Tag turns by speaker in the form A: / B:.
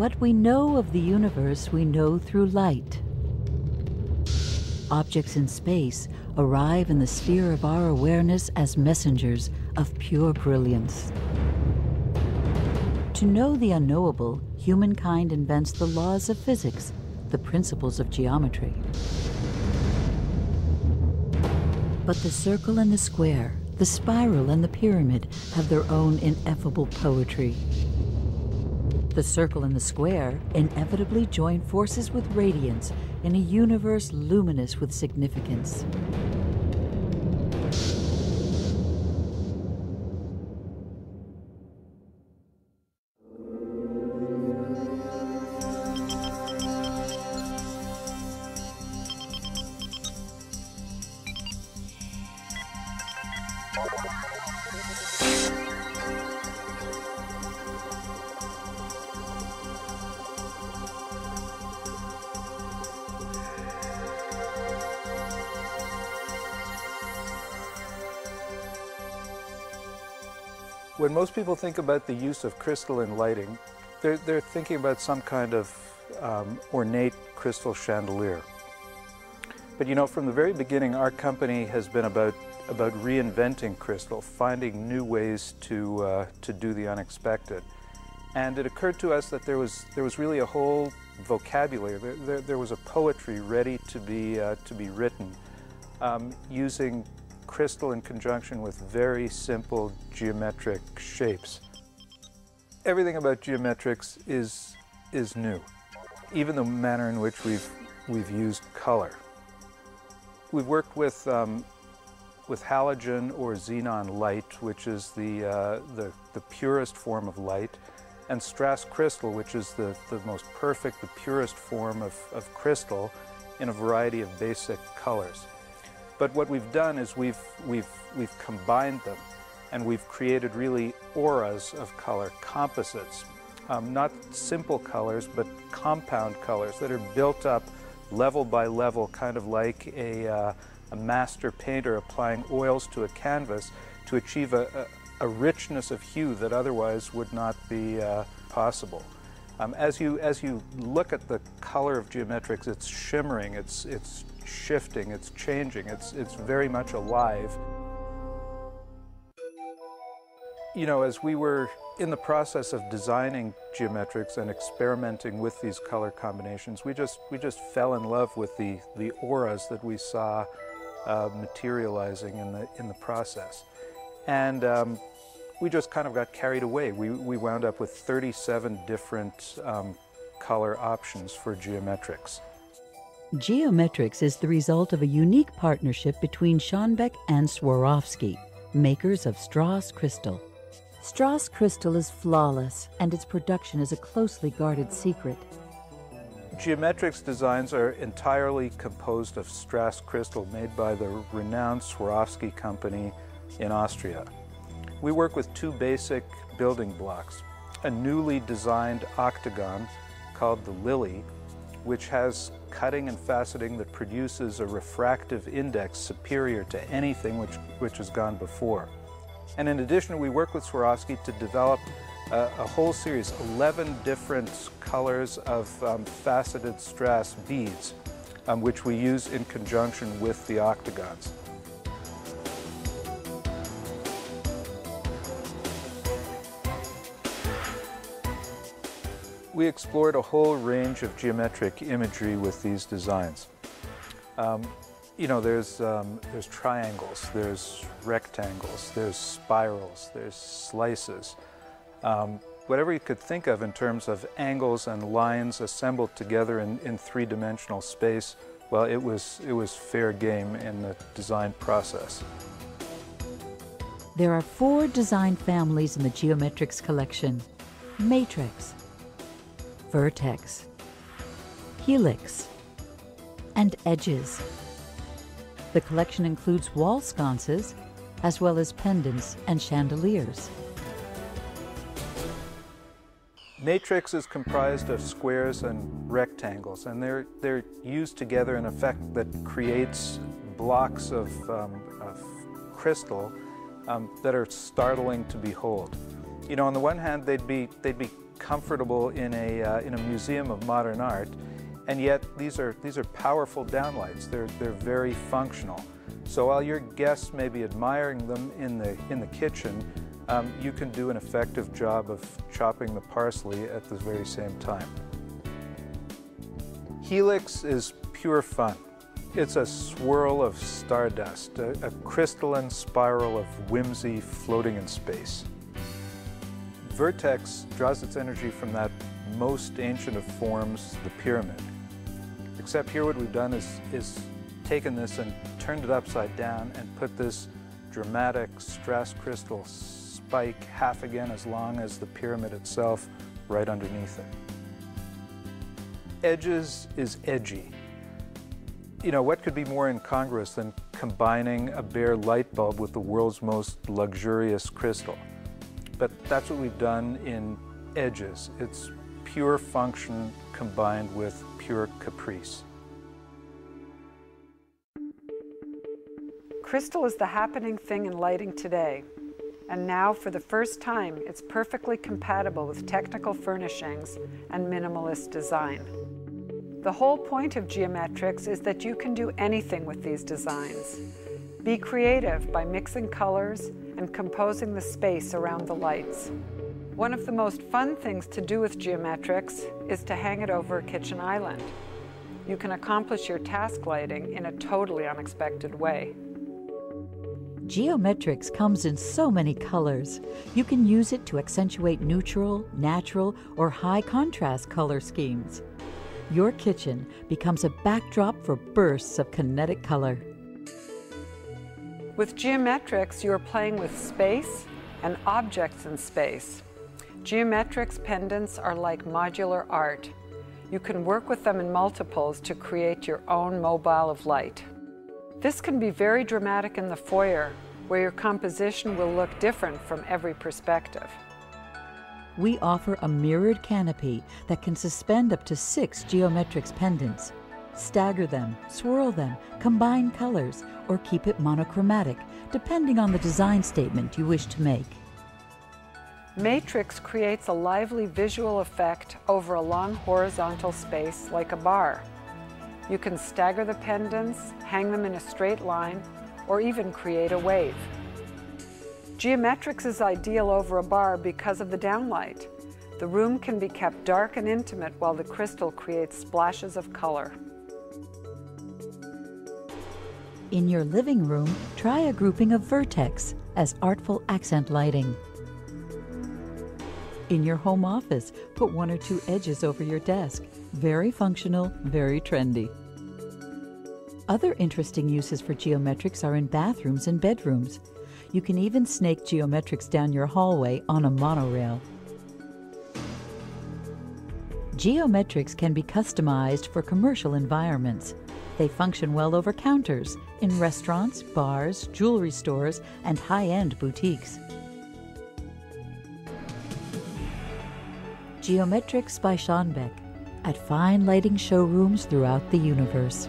A: What we know of the universe we know through light. Objects in space arrive in the sphere of our awareness as messengers of pure brilliance. To know the unknowable, humankind invents the laws of physics, the principles of geometry. But the circle and the square, the spiral and the pyramid have their own ineffable poetry. The circle and the square inevitably join forces with radiance in a universe luminous with significance.
B: When most people think about the use of crystal in lighting, they're thinking about some kind of ornate crystal chandelier. But you know, from the very beginning, our company has been about reinventing crystal, finding new ways to do the unexpected. And it occurred to us that there was really a whole vocabulary. There was a poetry ready to be written using crystal in conjunction with very simple geometric shapes. Everything about geometrics is new, even the manner in which we've used color. We've worked with halogen or xenon light, which is the purest form of light, and Strass crystal, which is the most perfect, the purest form of crystal in a variety of basic colors. But what we've done is we've combined them, and we've created really auras of color, composites, not simple colors, but compound colors that are built up level by level, kind of like a master painter applying oils to a canvas to achieve a richness of hue that otherwise would not be possible. As you look at the color of geometrics, it's shimmering, it's shifting, it's changing, it's very much alive. You know, as we were in the process of designing geometrics and experimenting with these color combinations, we just fell in love with the auras that we saw materializing in the process. And we just kind of got carried away. We wound up with 37 different color options for geometrics.
A: Geometrics is the result of a unique partnership between Schonbeck and Swarovski, makers of Strass crystal. Strass crystal is flawless, and its production is a closely guarded secret.
B: Geometrics designs are entirely composed of Strass crystal made by the renowned Swarovski company in Austria. We work with two basic building blocks: a newly designed octagon called the lily, which has cutting and faceting that produces a refractive index superior to anything which has gone before. And in addition, we work with Swarovski to develop a whole series, 11 different colors of faceted strass beads, which we use in conjunction with the octagons. We explored a whole range of geometric imagery with these designs. You know, there's triangles, there's rectangles, there's spirals, there's slices. Whatever you could think of in terms of angles and lines assembled together in three-dimensional space, well, it was fair game in the design process.
A: There are 4 design families in the Geometrics collection: matrix, vertex, helix, and edges. The collection includes wall sconces, as well as pendants and chandeliers.
B: Matrix is comprised of squares and rectangles, and they're used together in effect that creates blocks of crystal that are startling to behold. You know, on the one hand, they'd be comfortable in a museum of modern art, and yet these are powerful downlights. They're very functional. So while your guests may be admiring them in the kitchen, you can do an effective job of chopping the parsley at the very same time. Helix is pure fun. It's a swirl of stardust, a crystalline spiral of whimsy floating in space. Vertex draws its energy from that most ancient of forms, the pyramid. Except here what we've done is taken this and turned it upside down and put this dramatic strass crystal spike half again as long as the pyramid itself right underneath it. Edges is edgy. You know, what could be more incongruous than combining a bare light bulb with the world's most luxurious crystal? But that's what we've done in edges. It's pure function combined with pure caprice.
C: Crystal is the happening thing in lighting today. And now, for the first time, it's perfectly compatible with technical furnishings and minimalist design. The whole point of geometrics is that you can do anything with these designs. Be creative by mixing colors and composing the space around the lights. One of the most fun things to do with geometrics is to hang it over a kitchen island. You can accomplish your task lighting in a totally unexpected way.
A: Geometrics comes in so many colors. You can use it to accentuate neutral, natural, or high contrast color schemes. Your kitchen becomes a backdrop for bursts of kinetic color.
C: With geometrics, you are playing with space and objects in space. Geometrics pendants are like modular art. You can work with them in multiples to create your own mobile of light. This can be very dramatic in the foyer, where your composition will look different from every perspective.
A: We offer a mirrored canopy that can suspend up to 6 geometrics pendants. Stagger them, swirl them, combine colors, or keep it monochromatic, depending on the design statement you wish to make.
C: Matrix creates a lively visual effect over a long horizontal space like a bar. You can stagger the pendants, hang them in a straight line, or even create a wave. Geometrics is ideal over a bar because of the downlight. The room can be kept dark and intimate while the crystal creates splashes of color.
A: In your living room, try a grouping of vertex as artful accent lighting. In your home office, put 1 or 2 edges over your desk. Very functional, very trendy. Other interesting uses for geometrics are in bathrooms and bedrooms. You can even snake geometrics down your hallway on a monorail. Geometrics can be customized for commercial environments. They function well over counters, in restaurants, bars, jewelry stores, and high-end boutiques. Geometrics by Schonbeck, at fine lighting showrooms throughout the universe.